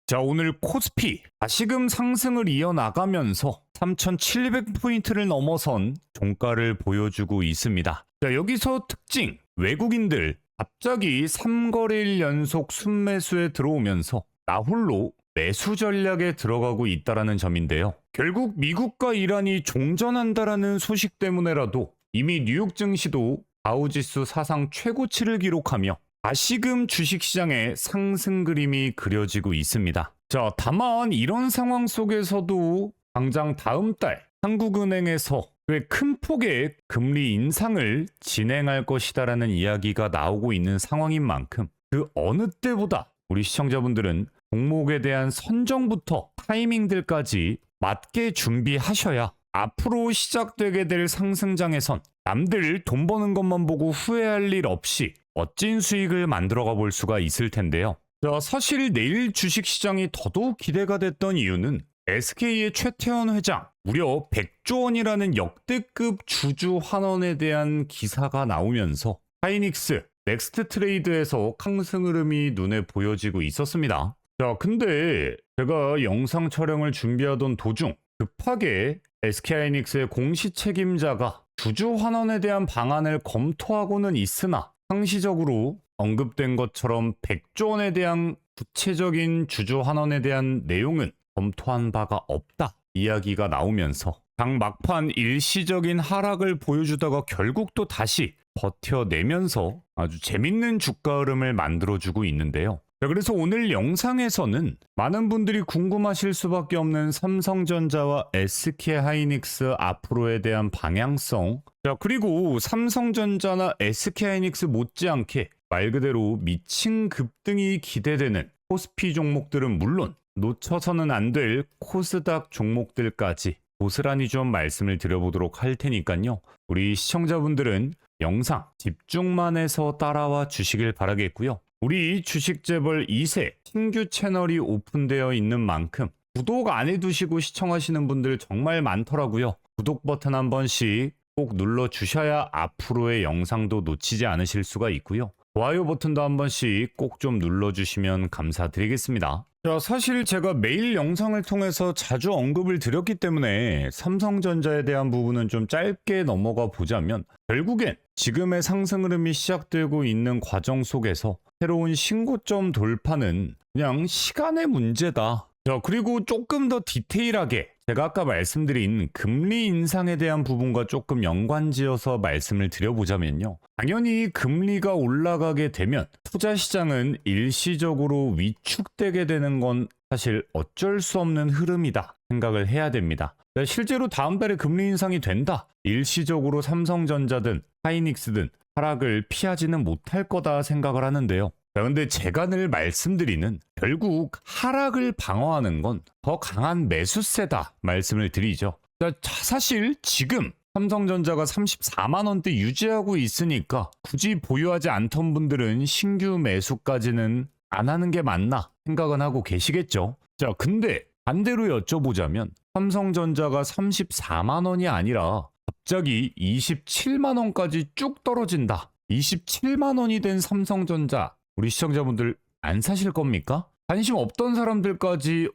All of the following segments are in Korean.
자, 오늘 코스피 다시금 상승을 이어나가면서 3,700포인트를 넘어선 종가를 보여주고 있습니다. 자, 여기서 특징, 외국인들 갑자기 3거래일 연속 순매수에 들어오면서 나홀로 매수 전략에 들어가고 있다는 점인데요. 결국 미국과 이란이 종전한다라는 소식 때문에라도 이미 뉴욕 증시도 다우지수 사상 최고치를 기록하며 다시금 주식시장의 상승 그림이 그려지고 있습니다. 자, 다만 이런 상황 속에서도 당장 다음 달 한국은행에서 꽤 큰 폭의 금리 인상을 진행할 것이다라는 이야기가 나오고 있는 상황인 만큼 그 어느 때보다 우리 시청자분들은 종목에 대한 선정부터 타이밍들까지 맞게 준비하셔야 앞으로 시작되게 될 상승장에선 남들 돈 버는 것만 보고 후회할 일 없이 멋진 수익을 만들어가 볼 수가 있을 텐데요. 자, 사실 내일 주식시장이 더더욱 기대가 됐던 이유는 SK의 최태원 회장 무려 100조 원이라는 역대급 주주 환원에 대한 기사가 나오면서 하이닉스, 넥스트 트레이드에서 상승 흐름이 눈에 보여지고 있었습니다. 자, 근데 제가 영상 촬영을 준비하던 도중 급하게 SK하이닉스의 공시 책임자가 주주 환원에 대한 방안을 검토하고는 있으나 상시적으로 언급된 것처럼 100조 원에 대한 구체적인 주주 환원에 대한 내용은 검토한 바가 없다 이야기가 나오면서 당 막판 일시적인 하락을 보여주다가 결국 또 다시 버텨내면서 아주 재밌는 주가 흐름을 만들어주고 있는데요. 자, 그래서 오늘 영상에서는 많은 분들이 궁금하실 수밖에 없는 삼성전자와 SK하이닉스 앞으로에 대한 방향성, 자, 그리고 삼성전자나 SK하이닉스 못지않게 말 그대로 미친 급등이 기대되는 코스피 종목들은 물론 놓쳐서는 안 될 코스닥 종목들까지 고스란히 좀 말씀을 드려보도록 할 테니까요. 우리 시청자분들은 영상 집중만 해서 따라와 주시길 바라겠고요. 우리 주식재벌 2세 신규 채널이 오픈되어 있는 만큼 구독 안 해두시고 시청하시는 분들 정말 많더라고요. 구독 버튼 한 번씩 꼭 눌러주셔야 앞으로의 영상도 놓치지 않으실 수가 있고요. 좋아요 버튼도 한 번씩 꼭 좀 눌러주시면 감사드리겠습니다. 자, 사실 제가 매일 영상을 통해서 자주 언급을 드렸기 때문에 삼성전자에 대한 부분은 좀 짧게 넘어가 보자면 결국엔 지금의 상승 흐름이 시작되고 있는 과정 속에서 새로운 신고점 돌파는 그냥 시간의 문제다. 자, 그리고 조금 더 디테일하게 제가 아까 말씀드린 금리 인상에 대한 부분과 조금 연관지어서 말씀을 드려보자면요. 당연히 금리가 올라가게 되면 투자 시장은 일시적으로 위축되게 되는 건 사실 어쩔 수 없는 흐름이다 생각을 해야 됩니다. 실제로 다음 달에 금리 인상이 된다. 일시적으로 삼성전자든 하이닉스든 하락을 피하지는 못할 거다 생각을 하는데요. 자, 근데 제가 늘 말씀드리는 결국 하락을 방어하는 건 더 강한 매수세다 말씀을 드리죠. 자, 사실 지금 삼성전자가 34만 원대 유지하고 있으니까 굳이 보유하지 않던 분들은 신규 매수까지는 안 하는 게 맞나 생각은 하고 계시겠죠. 자, 근데 반대로 여쭤보자면 삼성전자가 34만 원이 아니라 갑자기 27만 원까지 쭉 떨어진다. 27만 원이 된 삼성전자 우리 시청자분들 안 사실 겁니까? 관심 없던 사람들까지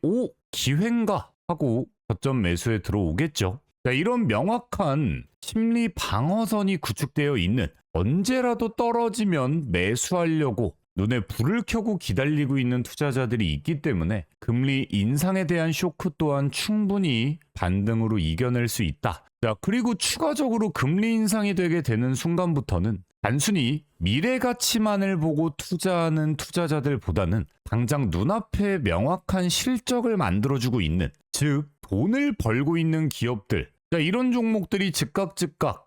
기회인가 하고 저점 매수에 들어오겠죠. 자, 이런 명확한 심리 방어선이 구축되어 있는 언제라도 떨어지면 매수하려고 눈에 불을 켜고 기다리고 있는 투자자들이 있기 때문에 금리 인상에 대한 쇼크 또한 충분히 반등으로 이겨낼 수 있다. 자, 그리고 추가적으로 금리 인상이 되게 되는 순간부터는 단순히 미래 가치만을 보고 투자하는 투자자들보다는 당장 눈앞에 명확한 실적을 만들어주고 있는, 즉 돈을 벌고 있는 기업들, 자, 이런 종목들이 즉각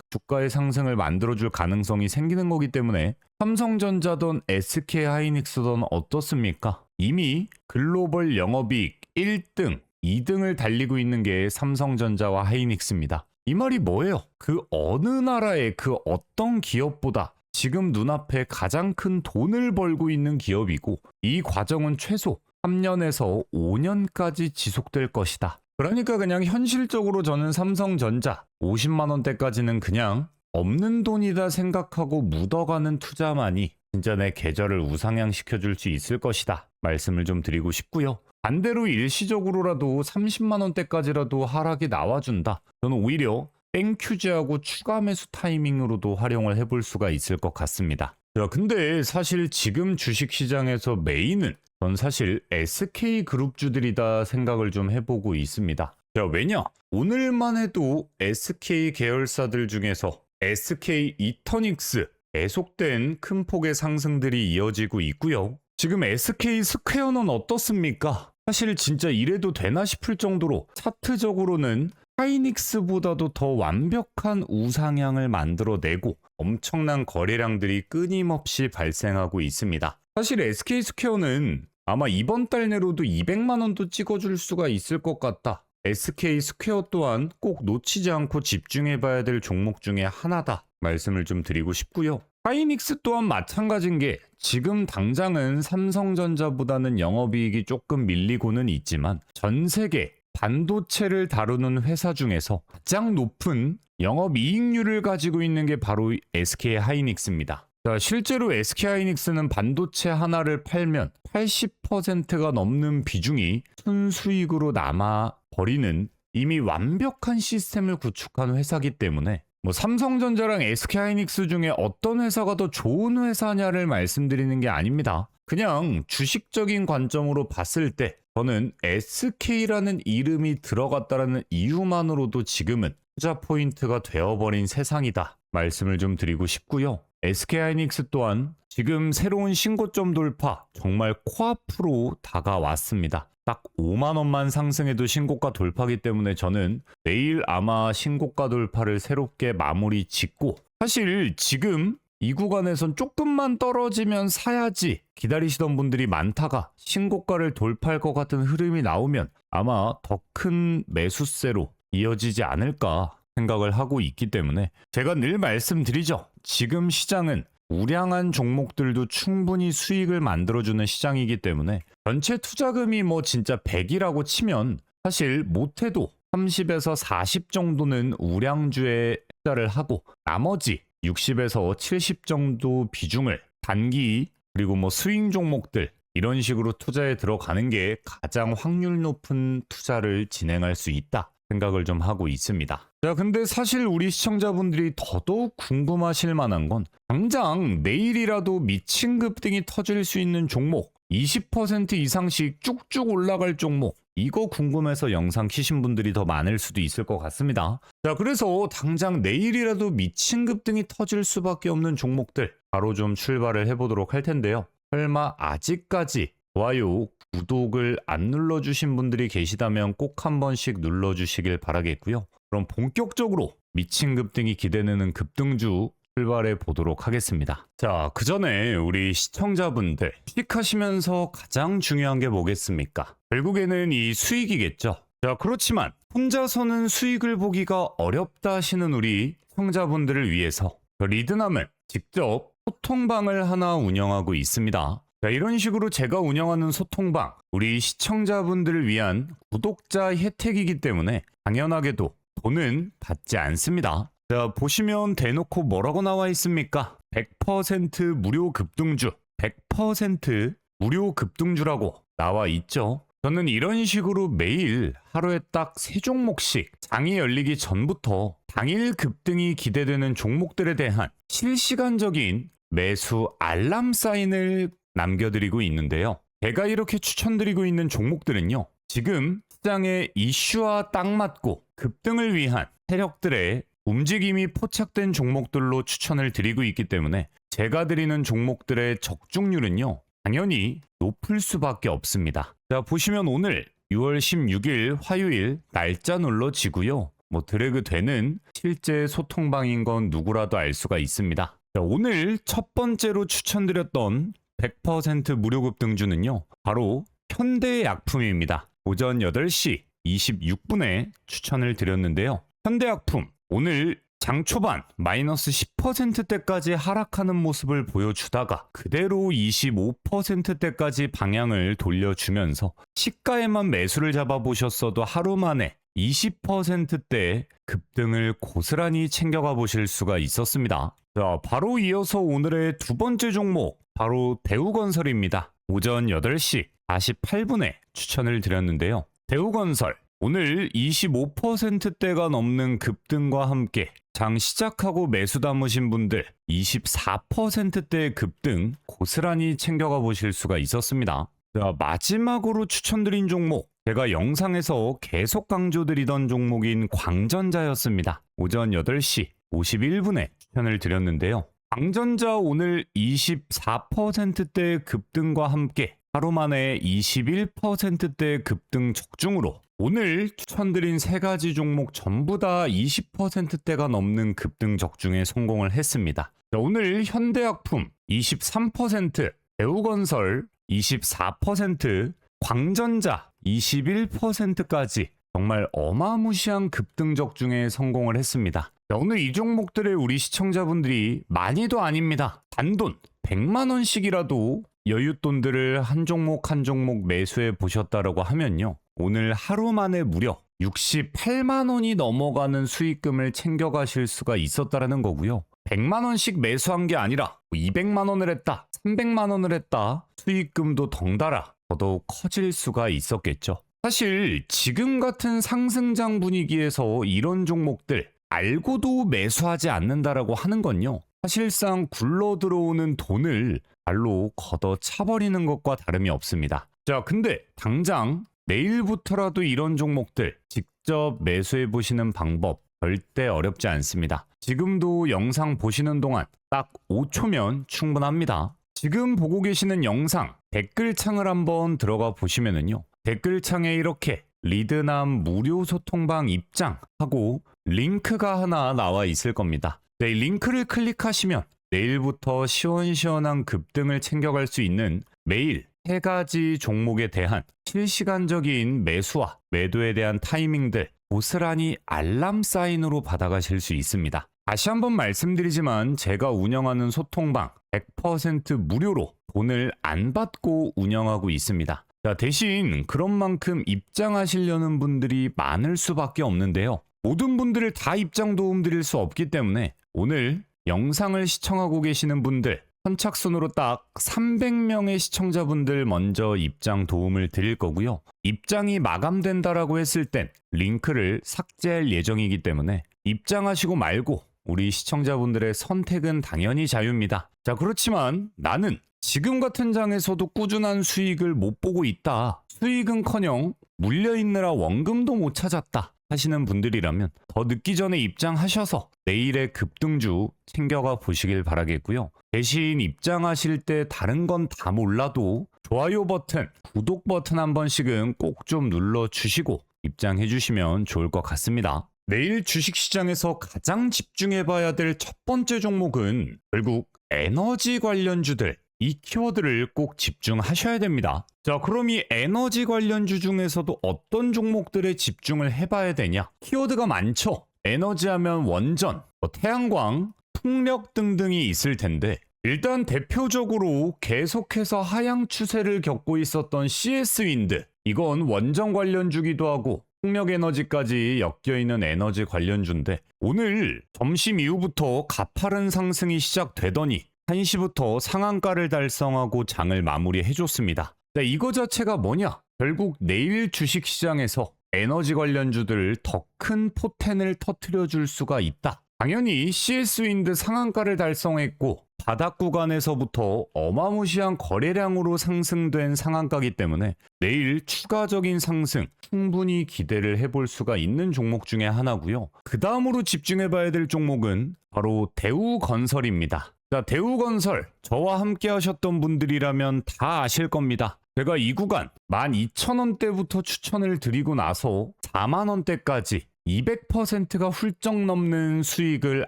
주가의 상승을 만들어줄 가능성이 생기는 거기 때문에 삼성전자든 SK하이닉스든 어떻습니까? 이미 글로벌 영업이익 1등, 2등을 달리고 있는 게 삼성전자와 하이닉스입니다. 이 말이 뭐예요? 그 어느 나라의 그 어떤 기업보다 지금 눈앞에 가장 큰 돈을 벌고 있는 기업이고 이 과정은 최소 3년에서 5년까지 지속될 것이다. 그러니까 그냥 현실적으로 저는 삼성전자 50만 원대까지는 그냥 없는 돈이다 생각하고 묻어가는 투자만이 진짜 내 계좌를 우상향 시켜줄 수 있을 것이다 말씀을 좀 드리고 싶고요. 반대로 일시적으로라도 30만 원대까지라도 하락이 나와준다. 저는 오히려 땡큐즈하고 추가 매수 타이밍으로도 활용을 해볼 수가 있을 것 같습니다. 자, 근데 사실 지금 주식시장에서 메인은 전 사실 SK그룹주들이다 생각을 좀 해보고 있습니다. 자, 왜냐? 오늘만 해도 SK 계열사들 중에서 SK 이터닉스 계속된 큰 폭의 상승들이 이어지고 있고요. 지금 SK 스퀘어는 어떻습니까? 사실 진짜 이래도 되나 싶을 정도로 차트적으로는 하이닉스보다도 더 완벽한 우상향을 만들어내고 엄청난 거래량들이 끊임없이 발생하고 있습니다. 사실 SK 스퀘어는 아마 이번 달 내로도 200만 원도 찍어줄 수가 있을 것 같다. SK 스퀘어 또한 꼭 놓치지 않고 집중해봐야 될 종목 중에 하나다 말씀을 좀 드리고 싶고요. 하이닉스 또한 마찬가지인 게 지금 당장은 삼성전자보다는 영업이익이 조금 밀리고는 있지만 전 세계 반도체를 다루는 회사 중에서 가장 높은 영업이익률을 가지고 있는 게 바로 SK 하이닉스입니다. 자, 실제로 SK 하이닉스는 반도체 하나를 팔면 80%가 넘는 비중이 순수익으로 남아버리는 이미 완벽한 시스템을 구축한 회사이기 때문에 삼성전자랑 SK 하이닉스 중에 어떤 회사가 더 좋은 회사냐를 말씀드리는 게 아닙니다. 그냥 주식적인 관점으로 봤을 때 저는 SK라는 이름이 들어갔다라는 이유만으로도 지금은 투자 포인트가 되어버린 세상이다 말씀을 좀 드리고 싶고요. SK 하이닉스 또한 지금 새로운 신고점 돌파 정말 코앞으로 다가왔습니다. 딱 5만 원만 상승해도 신고가 돌파기 때문에 저는 내일 아마 신고가 돌파를 새롭게 마무리 짓고 사실 지금 이 구간에선 조금만 떨어지면 사야지 기다리시던 분들이 많다가 신고가를 돌파할 것 같은 흐름이 나오면 아마 더 큰 매수세로 이어지지 않을까 생각을 하고 있기 때문에 제가 늘 말씀드리죠. 지금 시장은 우량한 종목들도 충분히 수익을 만들어주는 시장이기 때문에 전체 투자금이 진짜 100이라고 치면 사실 못해도 30에서 40 정도는 우량주에 투자를 하고 나머지 60에서 70 정도 비중을 단기 그리고 스윙 종목들 이런 식으로 투자에 들어가는 게 가장 확률 높은 투자를 진행할 수 있다 생각을 좀 하고 있습니다. 자, 근데 사실 우리 시청자분들이 더더욱 궁금하실 만한 건 당장 내일이라도 미친 급등이 터질 수 있는 종목 20% 이상씩 쭉쭉 올라갈 종목 이거 궁금해서 영상 키신 분들이 더 많을 수도 있을 것 같습니다. 자, 그래서 당장 내일이라도 미친 급등이 터질 수밖에 없는 종목들 바로 좀 출발을 해보도록 할 텐데요. 설마 아직까지 좋아요, 구독을 안 눌러주신 분들이 계시다면 꼭 한 번씩 눌러주시길 바라겠고요. 그럼 본격적으로 미친 급등이 기대되는 급등주 출발해 보도록 하겠습니다. 자, 그 전에 우리 시청자분들 주식하시면서 가장 중요한 게 뭐겠습니까? 결국에는 이 수익이겠죠. 자, 그렇지만 혼자서는 수익을 보기가 어렵다 하시는 우리 시청자분들을 위해서 리드남은 직접 소통방을 하나 운영하고 있습니다. 자, 이런 식으로 제가 운영하는 소통방, 우리 시청자분들을 위한 구독자 혜택이기 때문에 당연하게도 돈은 받지 않습니다. 자, 보시면 대놓고 뭐라고 나와 있습니까? 100% 무료 급등주, 100% 무료 급등주라고 나와 있죠. 저는 이런 식으로 매일 하루에 딱 3종목씩 장이 열리기 전부터 당일 급등이 기대되는 종목들에 대한 실시간적인 매수 알람 사인을 남겨드리고 있는데요. 제가 이렇게 추천드리고 있는 종목들은요. 지금 시장의 이슈와 딱 맞고 급등을 위한 세력들의 움직임이 포착된 종목들로 추천을 드리고 있기 때문에 제가 드리는 종목들의 적중률은요. 당연히 높을 수밖에 없습니다. 자, 보시면 오늘 6월 16일 화요일 날짜 눌러지고요. 드래그 되는 실제 소통방인 건 누구라도 알 수가 있습니다. 자, 오늘 첫 번째로 추천드렸던 100% 무료 급등주는요. 바로 현대약품입니다. 오전 8시 26분에 추천을 드렸는데요. 현대약품 오늘 장 초반 마이너스 10%대까지 하락하는 모습을 보여주다가 그대로 25%대까지 방향을 돌려주면서 시가에만 매수를 잡아보셨어도 하루 만에 20%대 급등을 고스란히 챙겨가 보실 수가 있었습니다. 자, 바로 이어서 오늘의 두 번째 종목, 바로 대우건설입니다. 오전 8시 48분에 추천을 드렸는데요. 대우건설, 오늘 25%대가 넘는 급등과 함께 장 시작하고 매수 담으신 분들 24%대의 급등 고스란히 챙겨가 보실 수가 있었습니다. 자, 마지막으로 추천드린 종목, 제가 영상에서 계속 강조드리던 종목인 광전자였습니다. 오전 8시 51분에 추천을 드렸는데요. 광전자 오늘 24%대 급등과 함께 하루 만에 21%대 급등 적중으로 오늘 추천드린 세 가지 종목 전부 다 20%대가 넘는 급등 적중에 성공을 했습니다. 자, 오늘 현대약품 23%, 대우건설 24%, 광전자 21%까지 정말 어마무시한 급등 적중에 성공을 했습니다. 자, 오늘 이 종목들을 우리 시청자분들이 많이도 아닙니다. 단돈 100만원씩이라도 여윳돈들을 한 종목 한 종목 매수해 보셨다라고 하면요, 오늘 하루 만에 무려 68만원이 넘어가는 수익금을 챙겨가실 수가 있었다라는 거고요. 100만원씩 매수한 게 아니라 200만원을 했다, 300만원을 했다, 수익금도 덩달아 더더욱 커질 수가 있었겠죠. 사실 지금 같은 상승장 분위기에서 이런 종목들 알고도 매수하지 않는다라고 하는 건요, 사실상 굴러 들어오는 돈을 발로 걷어 차버리는 것과 다름이 없습니다. 자, 근데 당장 내일부터라도 이런 종목들 직접 매수해 보시는 방법 절대 어렵지 않습니다. 지금도 영상 보시는 동안 딱 5초면 충분합니다. 지금 보고 계시는 영상 댓글창을 한번 들어가 보시면은요, 댓글창에 이렇게 리드남 무료 소통방 입장하고 링크가 하나 나와 있을 겁니다. 네, 이 링크를 클릭하시면 내일부터 시원시원한 급등을 챙겨갈 수 있는 매일 3가지 종목에 대한 실시간적인 매수와 매도에 대한 타이밍들 고스란히 알람 사인으로 받아가실 수 있습니다. 다시 한번 말씀드리지만 제가 운영하는 소통방 100% 무료로 돈을 안 받고 운영하고 있습니다. 자, 대신 그런 만큼 입장하시려는 분들이 많을 수밖에 없는데요. 모든 분들을 다 입장 도움 드릴 수 없기 때문에 오늘 영상을 시청하고 계시는 분들 선착순으로 딱 300명의 시청자분들 먼저 입장 도움을 드릴 거고요. 입장이 마감된다라고 했을 땐 링크를 삭제할 예정이기 때문에 입장하시고 말고 우리 시청자분들의 선택은 당연히 자유입니다. 자, 그렇지만 나는 지금 같은 장에서도 꾸준한 수익을 못 보고 있다, 수익은커녕 물려있느라 원금도 못 찾았다 하시는 분들이라면 더 늦기 전에 입장하셔서 내일의 급등주 챙겨가 보시길 바라겠고요. 대신 입장하실 때 다른 건 다 몰라도 좋아요 버튼, 구독 버튼 한 번씩은 꼭 좀 눌러주시고 입장해 주시면 좋을 것 같습니다. 내일 주식시장에서 가장 집중해봐야 될 첫 번째 종목은 결국 에너지 관련주들, 이 키워드를 꼭 집중하셔야 됩니다. 자, 그럼 이 에너지 관련주 중에서도 어떤 종목들에 집중을 해봐야 되냐? 키워드가 많죠. 에너지 하면 원전, 태양광, 풍력 등등이 있을 텐데 일단 대표적으로 계속해서 하향 추세를 겪고 있었던 CS윈드, 이건 원전 관련주기도 하고 풍력에너지까지 엮여있는 에너지 관련주인데 오늘 점심 이후부터 가파른 상승이 시작되더니 1시부터 상한가를 달성하고 장을 마무리해줬습니다. 네, 이거 자체가 뭐냐? 결국 내일 주식시장에서 에너지 관련주들 더 큰 포텐을 터뜨려줄 수가 있다. 당연히 CS윈드 상한가를 달성했고 바닥 구간에서부터 어마무시한 거래량으로 상승된 상한가이기 때문에 내일 추가적인 상승 충분히 기대를 해볼 수가 있는 종목 중에 하나고요. 그 다음으로 집중해봐야 될 종목은 바로 대우건설입니다. 자, 대우건설 저와 함께 하셨던 분들이라면 다 아실 겁니다. 제가 이 구간 12,000원대부터 추천을 드리고 나서 4만원대까지 200%가 훌쩍 넘는 수익을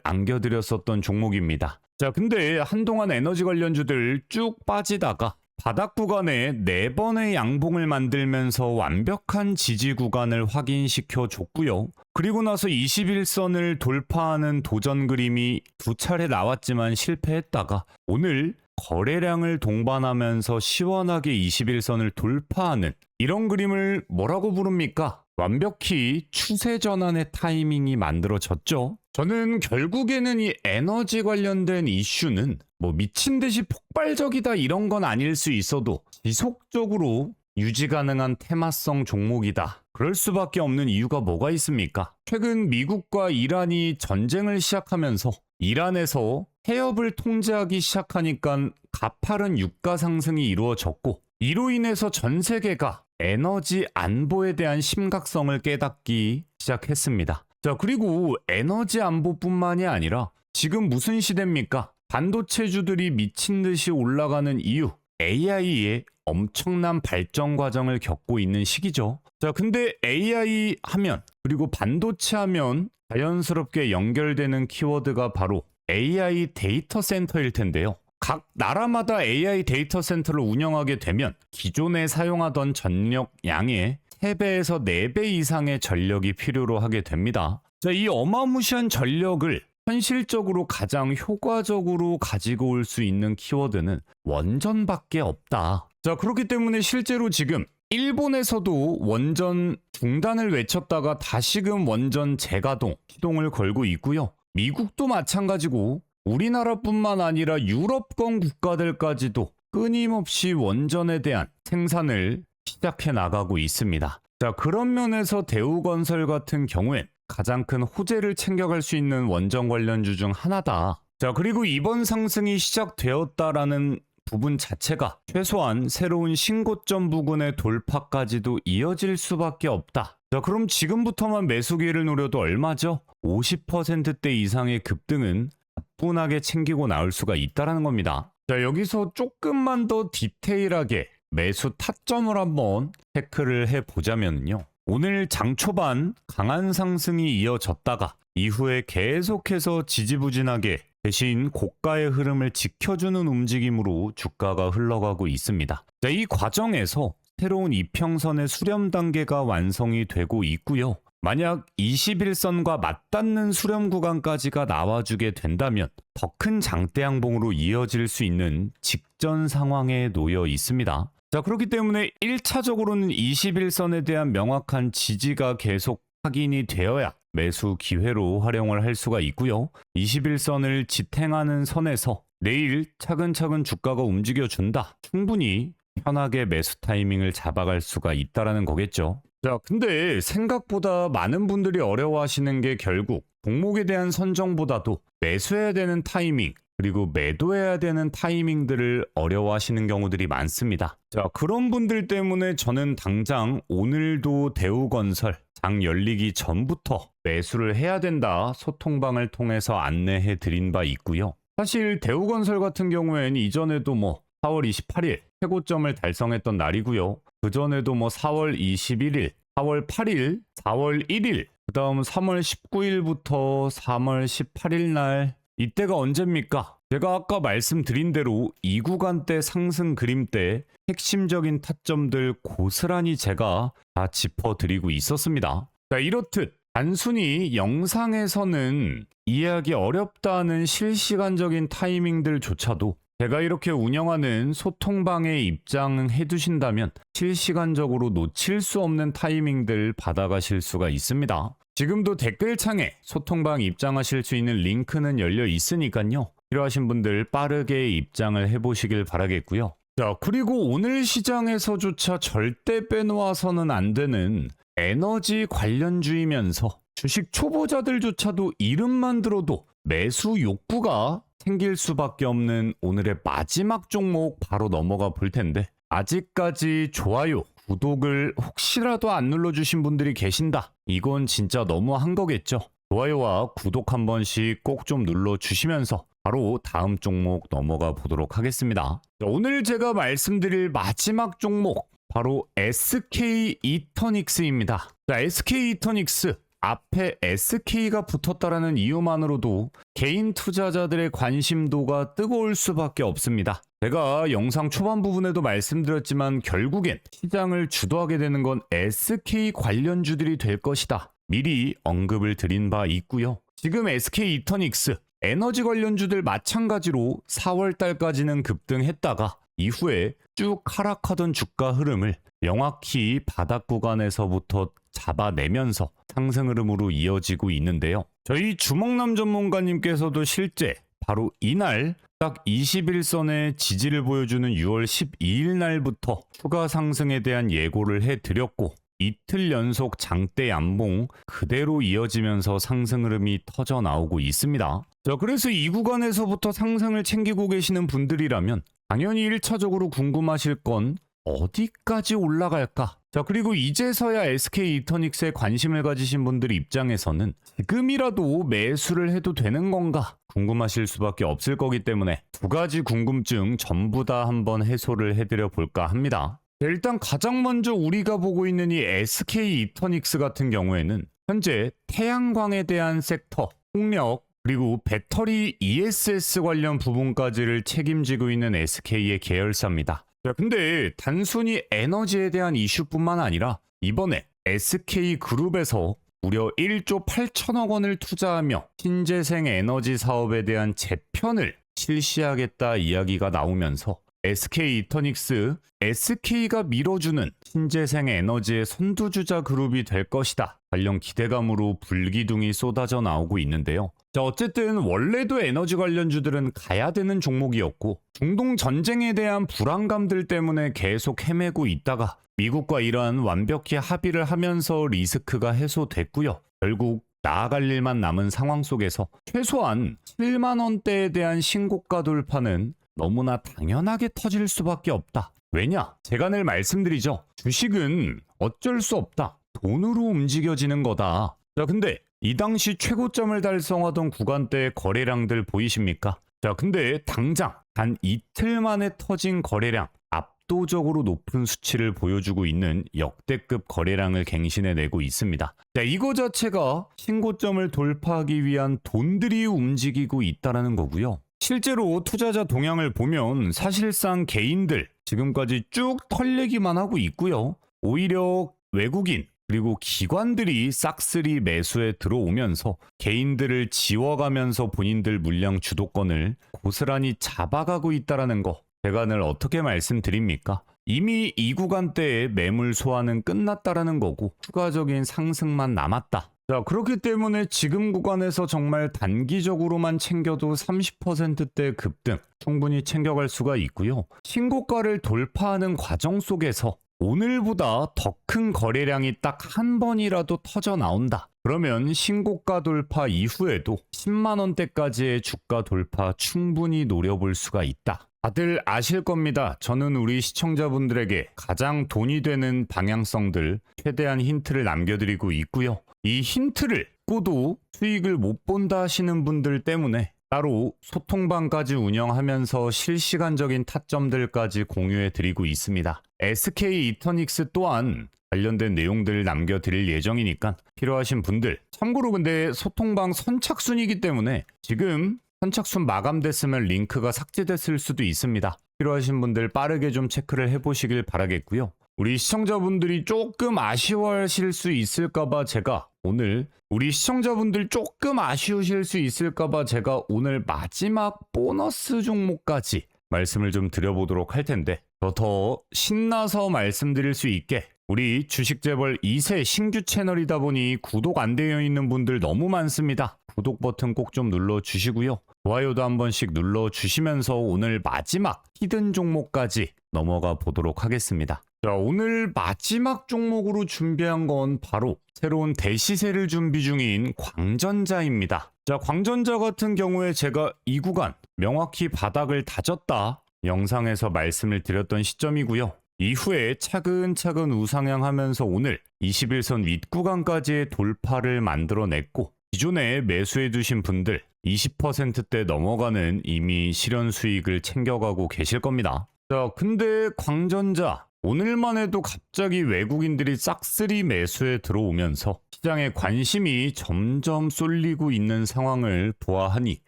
안겨드렸었던 종목입니다. 자, 근데 한동안 에너지 관련주들 쭉 빠지다가 바닥 구간에 4번의 양봉을 만들면서 완벽한 지지 구간을 확인시켜 줬고요. 그리고 나서 21선을 돌파하는 도전 그림이 2차례 나왔지만 실패했다가 오늘 거래량을 동반하면서 시원하게 21선을 돌파하는 이런 그림을 뭐라고 부릅니까? 완벽히 추세 전환의 타이밍이 만들어졌죠. 저는 결국에는 이 에너지 관련된 이슈는 뭐 미친 듯이 폭발적이다 이런 건 아닐 수 있어도 지속적으로 유지 가능한 테마성 종목이다. 그럴 수밖에 없는 이유가 뭐가 있습니까? 최근 미국과 이란이 전쟁을 시작하면서 이란에서 해협을 통제하기 시작하니까 가파른 유가 상승이 이루어졌고, 이로 인해서 전 세계가 에너지 안보에 대한 심각성을 깨닫기 시작했습니다. 자, 그리고 에너지 안보뿐만이 아니라 지금 무슨 시대입니까? 반도체주들이 미친 듯이 올라가는 이유, AI의 엄청난 발전 과정을 겪고 있는 시기죠. 자, 근데 AI 하면, 그리고 반도체 하면 자연스럽게 연결되는 키워드가 바로 AI 데이터 센터일 텐데요. 각 나라마다 AI 데이터 센터를 운영하게 되면 기존에 사용하던 전력 양의 3배에서 4배 이상의 전력이 필요로 하게 됩니다. 자, 이 어마무시한 전력을 현실적으로 가장 효과적으로 가지고 올 수 있는 키워드는 원전밖에 없다. 자, 그렇기 때문에 실제로 지금 일본에서도 원전 중단을 외쳤다가 다시금 원전 재가동, 시동을 걸고 있고요. 미국도 마찬가지고 우리나라뿐만 아니라 유럽권 국가들까지도 끊임없이 원전에 대한 생산을 시작해 나가고 있습니다. 자, 그런 면에서 대우건설 같은 경우엔 가장 큰 호재를 챙겨갈 수 있는 원전 관련주 중 하나다. 자, 그리고 이번 상승이 시작되었다라는 부분 자체가 최소한 새로운 신고점 부근의 돌파까지도 이어질 수밖에 없다. 자, 그럼 지금부터만 매수 기회를 노려도 얼마죠? 50%대 이상의 급등은 가뿐하게 챙기고 나올 수가 있다는 겁니다. 자, 여기서 조금만 더 디테일하게 매수 타점을 한번 체크를 해보자면요. 오늘 장 초반 강한 상승이 이어졌다가 이후에 계속해서 지지부진하게 대신 고가의 흐름을 지켜주는 움직임으로 주가가 흘러가고 있습니다. 자, 이 과정에서 새로운 이평선의 수렴 단계가 완성이 되고 있고요. 만약 21선과 맞닿는 수렴 구간까지가 나와주게 된다면 더 큰 장대 양봉으로 이어질 수 있는 직전 상황에 놓여 있습니다. 자, 그렇기 때문에 1차적으로는 21선에 대한 명확한 지지가 계속 확인이 되어야 매수 기회로 활용을 할 수가 있고요. 21선을 지탱하는 선에서 내일 차근차근 주가가 움직여준다. 충분히 편하게 매수 타이밍을 잡아갈 수가 있다라는 거겠죠. 자, 근데 생각보다 많은 분들이 어려워하시는 게 결국 종목에 대한 선정보다도 매수해야 되는 타이밍, 그리고 매도해야 되는 타이밍들을 어려워하시는 경우들이 많습니다. 자, 그런 분들 때문에 저는 당장 오늘도 대우건설 장 열리기 전부터 매수를 해야 된다 소통방을 통해서 안내해 드린 바 있고요. 사실 대우건설 같은 경우에는 이전에도 4월 28일 최고점을 달성했던 날이고요. 그전에도 4월 21일, 4월 8일, 4월 1일, 그 다음 3월 19일부터 3월 18일 날, 이때가 언제입니까? 제가 아까 말씀드린 대로 이 구간대 상승 그림대 핵심적인 타점들 고스란히 제가 다 짚어드리고 있었습니다. 자, 이렇듯 단순히 영상에서는 이해하기 어렵다는 실시간적인 타이밍들조차도 제가 이렇게 운영하는 소통방에 입장해 두신다면 실시간적으로 놓칠 수 없는 타이밍들 받아가실 수가 있습니다. 지금도 댓글창에 소통방 입장하실 수 있는 링크는 열려 있으니까요. 필요하신 분들 빠르게 입장을 해보시길 바라겠고요. 자, 그리고 오늘 시장에서조차 절대 빼놓아서는 안 되는 에너지 관련주이면서 주식 초보자들조차도 이름만 들어도 매수 욕구가 생길 수밖에 없는 오늘의 마지막 종목 바로 넘어가 볼 텐데, 아직까지 좋아요, 구독을 혹시라도 안 눌러주신 분들이 계신다. 이건 진짜 너무한 거겠죠. 좋아요와 구독 한 번씩 꼭 좀 눌러주시면서 바로 다음 종목 넘어가 보도록 하겠습니다. 자, 오늘 제가 말씀드릴 마지막 종목 바로 SK 이터닉스입니다. 자, SK 이터닉스 앞에 SK가 붙었다라는 이유만으로도 개인 투자자들의 관심도가 뜨거울 수밖에 없습니다. 제가 영상 초반 부분에도 말씀드렸지만 결국엔 시장을 주도하게 되는 건 SK 관련주들이 될 것이다. 미리 언급을 드린 바 있고요. 지금 SK 이터닉스 에너지 관련주들 마찬가지로 4월달까지는 급등했다가 이후에 쭉 하락하던 주가 흐름을 명확히 바닥 구간에서부터 잡아내면서 상승 흐름으로 이어지고 있는데요. 저희 주먹남 전문가님께서도 실제 바로 이날 딱 21선의 지지를 보여주는 6월 12일 날부터 추가 상승에 대한 예고를 해드렸고 이틀 연속 장대 양봉 그대로 이어지면서 상승 흐름이 터져 나오고 있습니다. 자, 그래서 이 구간에서부터 상승을 챙기고 계시는 분들이라면 당연히 1차적으로 궁금하실 건 어디까지 올라갈까? 자, 그리고 이제서야 SK 이터닉스에 관심을 가지신 분들 입장에서는 지금이라도 매수를 해도 되는 건가? 궁금하실 수밖에 없을 거기 때문에 두 가지 궁금증 전부 다 한번 해소를 해드려 볼까 합니다. 일단 가장 먼저 우리가 보고 있는 이 SK 이터닉스 같은 경우에는 현재 태양광에 대한 섹터, 풍력, 그리고 배터리 ESS 관련 부분까지를 책임지고 있는 SK의 계열사입니다. 자, 근데 단순히 에너지에 대한 이슈뿐만 아니라 이번에 SK그룹에서 무려 1조 8천억 원을 투자하며 신재생 에너지 사업에 대한 재편을 실시하겠다 이야기가 나오면서 SK 이터닉스, SK가 밀어주는 신재생 에너지의 선두주자 그룹이 될 것이다. 관련 기대감으로 불기둥이 쏟아져 나오고 있는데요. 자, 어쨌든 원래도 에너지 관련주들은 가야 되는 종목이었고 중동 전쟁에 대한 불안감들 때문에 계속 헤매고 있다가 미국과 이란 완벽히 합의를 하면서 리스크가 해소됐고요. 결국 나아갈 일만 남은 상황 속에서 최소한 7만 원대에 대한 신고가 돌파는 너무나 당연하게 터질 수밖에 없다. 왜냐? 제가 늘 말씀드리죠. 주식은 어쩔 수 없다. 돈으로 움직여지는 거다. 자, 근데 이 당시 최고점을 달성하던 구간대의 거래량들 보이십니까? 자, 근데 당장 단 이틀 만에 터진 거래량 압도적으로 높은 수치를 보여주고 있는 역대급 거래량을 갱신해내고 있습니다. 자, 이거 자체가 신고점을 돌파하기 위한 돈들이 움직이고 있다는 거고요. 실제로 투자자 동향을 보면 사실상 개인들 지금까지 쭉 털리기만 하고 있고요. 오히려 외국인 그리고 기관들이 싹쓸이 매수에 들어오면서 개인들을 지워가면서 본인들 물량 주도권을 고스란히 잡아가고 있다는 거 제가 늘 어떻게 말씀드립니까? 이미 이 구간대의 매물 소화는 끝났다라는 거고 추가적인 상승만 남았다. 자, 그렇기 때문에 지금 구간에서 정말 단기적으로만 챙겨도 30%대 급등 충분히 챙겨갈 수가 있고요. 신고가를 돌파하는 과정 속에서 오늘보다 더 큰 거래량이 딱 한 번이라도 터져 나온다. 그러면 신고가 돌파 이후에도 10만 원대까지의 주가 돌파 충분히 노려볼 수가 있다. 다들 아실 겁니다. 저는 우리 시청자분들에게 가장 돈이 되는 방향성들 최대한 힌트를 남겨드리고 있고요. 이 힌트를 꾸도 수익을 못 본다 하시는 분들 때문에 따로 소통방까지 운영하면서 실시간적인 타점들까지 공유해드리고 있습니다. SK 이터닉스 또한 관련된 내용들을 남겨드릴 예정이니까 필요하신 분들 참고로 근데 소통방 선착순이기 때문에 지금 선착순 마감됐으면 링크가 삭제됐을 수도 있습니다. 필요하신 분들 빠르게 좀 체크를 해보시길 바라겠고요. 우리 시청자분들이 조금 아쉬워하실 수 있을까봐 제가 오늘 우리 시청자분들 조금 아쉬우실 수 있을까봐 제가 오늘 마지막 보너스 종목까지 말씀을 좀 드려보도록 할 텐데 더 신나서 말씀드릴 수 있게 우리 주식재벌 2세 신규 채널이다 보니 구독 안 되어 있는 분들 너무 많습니다. 구독 버튼 꼭 좀 눌러주시고요. 좋아요도 한 번씩 눌러주시면서 오늘 마지막 히든 종목까지 넘어가 보도록 하겠습니다. 자, 오늘 마지막 종목으로 준비한 건 바로 새로운 대시세를 준비 중인 광전자입니다. 자, 광전자 같은 경우에 제가 이 구간 명확히 바닥을 다졌다 영상에서 말씀을 드렸던 시점이고요. 이후에 차근차근 우상향하면서 오늘 21선 윗구간까지의 돌파를 만들어냈고 기존에 매수해 두신 분들 20%대 넘어가는 이미 실현 수익을 챙겨가고 계실 겁니다. 자, 근데 광전자 오늘만 해도 갑자기 외국인들이 싹쓸이 매수에 들어오면서 시장에 관심이 점점 쏠리고 있는 상황을 보아하니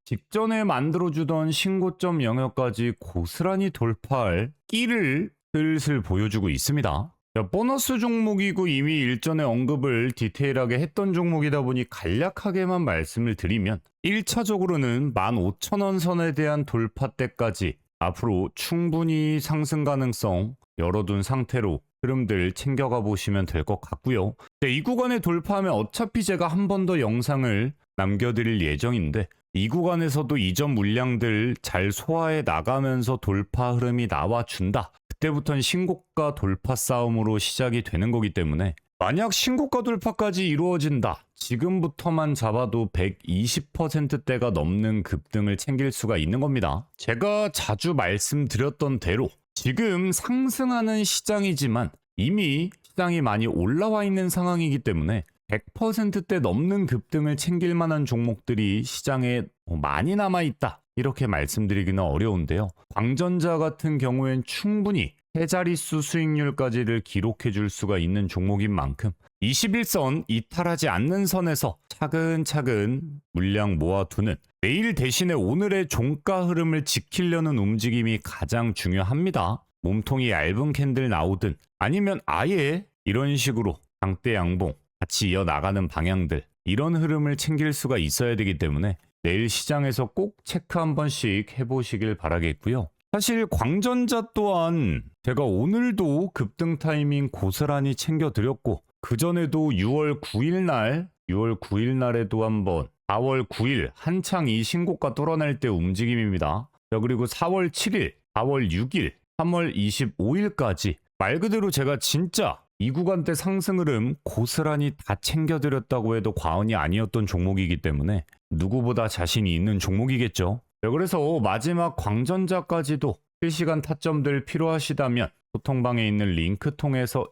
직전에 만들어주던 신고점 영역까지 고스란히 돌파할 끼를 슬슬 보여주고 있습니다. 자, 보너스 종목이고 이미 일전에 언급을 디테일하게 했던 종목이다 보니 간략하게만 말씀을 드리면 1차적으로는 15,000원 선에 대한 돌파대까지 앞으로 충분히 상승 가능성 열어둔 상태로 흐름들 챙겨가 보시면 될 것 같고요. 이 구간에 돌파하면 어차피 제가 한 번 더 영상을 남겨드릴 예정인데 이 구간에서도 이전 물량들 잘 소화해 나가면서 돌파 흐름이 나와준다. 그때부터는 신고가 돌파 싸움으로 시작이 되는 거기 때문에 만약 신고가 돌파까지 이루어진다. 지금부터만 잡아도 120%대가 넘는 급등을 챙길 수가 있는 겁니다. 제가 자주 말씀드렸던 대로 지금 상승하는 시장이지만 이미 시장이 많이 올라와 있는 상황이기 때문에 100%대 넘는 급등을 챙길 만한 종목들이 시장에 많이 남아있다. 이렇게 말씀드리기는 어려운데요. 광전자 같은 경우엔 충분히 세 자릿수 수익률까지를 기록해 줄 수가 있는 종목인 만큼 21선 이탈하지 않는 선에서 차근차근 물량 모아두는 내일 대신에 오늘의 종가 흐름을 지키려는 움직임이 가장 중요합니다. 몸통이 얇은 캔들 나오든 아니면 아예 이런 식으로 장대 양봉 같이 이어나가는 방향들 이런 흐름을 챙길 수가 있어야 되기 때문에 내일 시장에서 꼭 체크 한 번씩 해보시길 바라겠고요. 사실 광전자 또한 제가 오늘도 급등 타이밍 고스란히 챙겨드렸고 그전에도 6월 9일 날에도 한번 4월 9일 한창 이 신고가 뚫어낼 때 움직임입니다. 자, 그리고 4월 7일, 4월 6일, 3월 25일까지 말 그대로 제가 진짜 이 구간대 상승 흐름 고스란히 다 챙겨드렸다고 해도 과언이 아니었던 종목이기 때문에 누구보다 자신이 있는 종목이겠죠. 네, 그래서 마지막 광전자까지도 실시간 타점들 필요하시다면 소통방에 있는 링크 통해서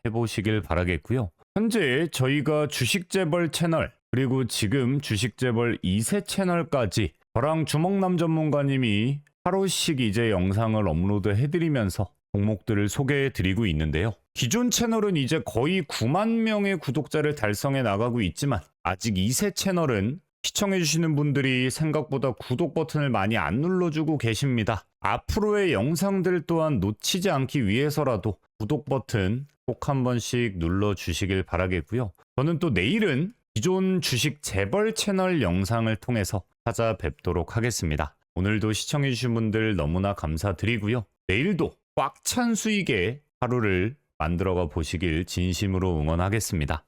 입장해보시길 바라겠고요. 현재 저희가 주식재벌 채널 그리고 지금 주식재벌 2세 채널까지 저랑 주먹남 전문가님이 하루씩 이제 영상을 업로드 해드리면서 종목들을 소개해드리고 있는데요. 기존 채널은 이제 거의 9만 명의 구독자를 달성해 나가고 있지만 아직 2세 채널은 시청해주시는 분들이 생각보다 구독 버튼을 많이 안 눌러주고 계십니다. 앞으로의 영상들 또한 놓치지 않기 위해서라도 구독 버튼 꼭 한 번씩 눌러주시길 바라겠고요. 저는 또 내일은 기존 주식 재벌 채널 영상을 통해서 찾아뵙도록 하겠습니다. 오늘도 시청해주신 분들 너무나 감사드리고요. 내일도 꽉 찬 수익의 하루를 만들어가 보시길 진심으로 응원하겠습니다.